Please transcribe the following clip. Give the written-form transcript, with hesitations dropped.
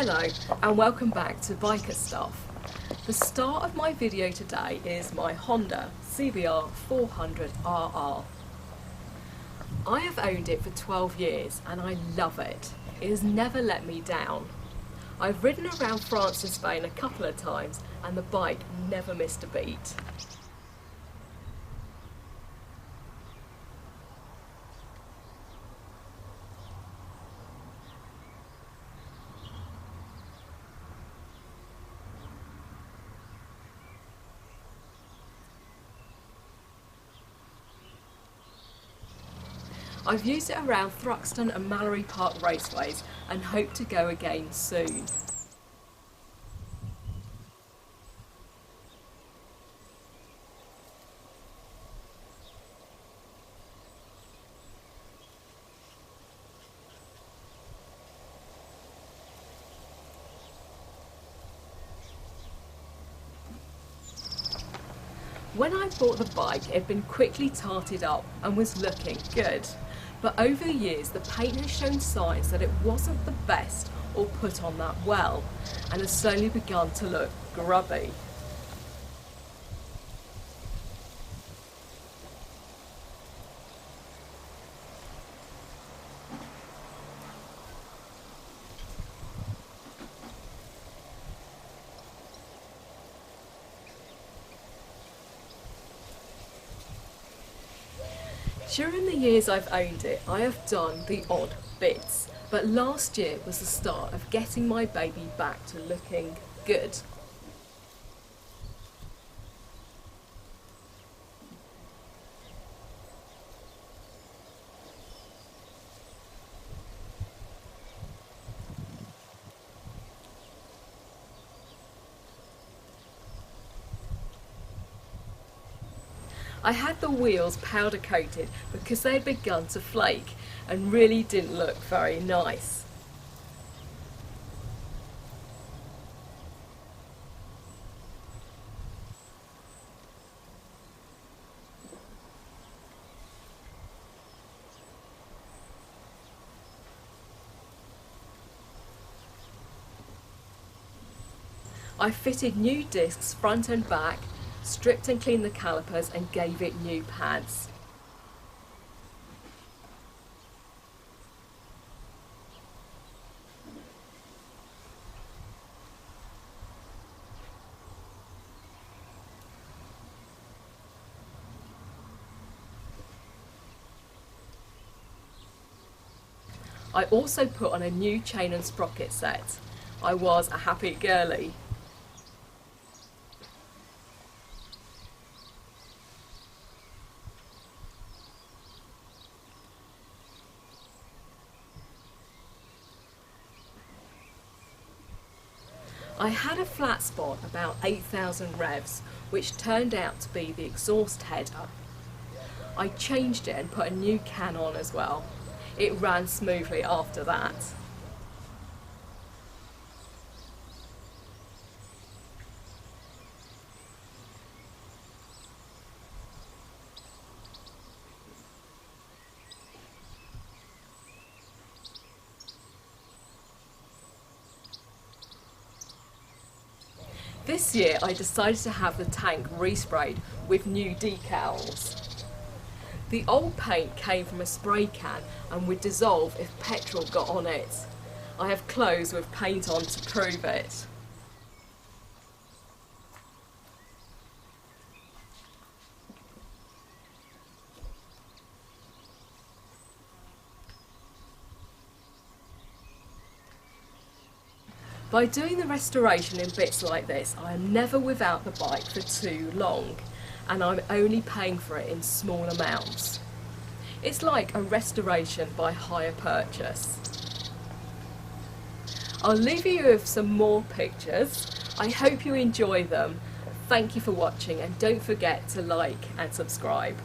Hello and welcome back to Biker Stuff. The start of my video today is my Honda CBR400RR. I have owned it for 12 years and I love it. It has never let me down. I've ridden around France and Spain a couple of times and the bike never missed a beat. I've used it around Thruxton and Mallory Park raceways and hope to go again soon. When I bought the bike, it had been quickly tarted up and was looking good. But over the years, the paint has shown signs that it wasn't the best or put on that well, and has slowly begun to look grubby. During the years I've owned it, I have done the odd bits, but last year was the start of getting my baby back to looking good. I had the wheels powder coated because they had begun to flake and really didn't look very nice. I fitted new discs front and back, stripped and cleaned the calipers and gave it new pads. I also put on a new chain and sprocket set. I was a happy girly. I had a flat spot about 8,000 revs, which turned out to be the exhaust header. I changed it and put a new can on as well. It ran smoothly after that. This year I decided to have the tank resprayed with new decals. The old paint came from a spray can and would dissolve if petrol got on it. I have clothes with paint on to prove it. By doing the restoration in bits like this, I am never without the bike for too long, and I'm only paying for it in small amounts. It's like a restoration by hire purchase. I'll leave you with some more pictures. I hope you enjoy them. Thank you for watching and don't forget to like and subscribe.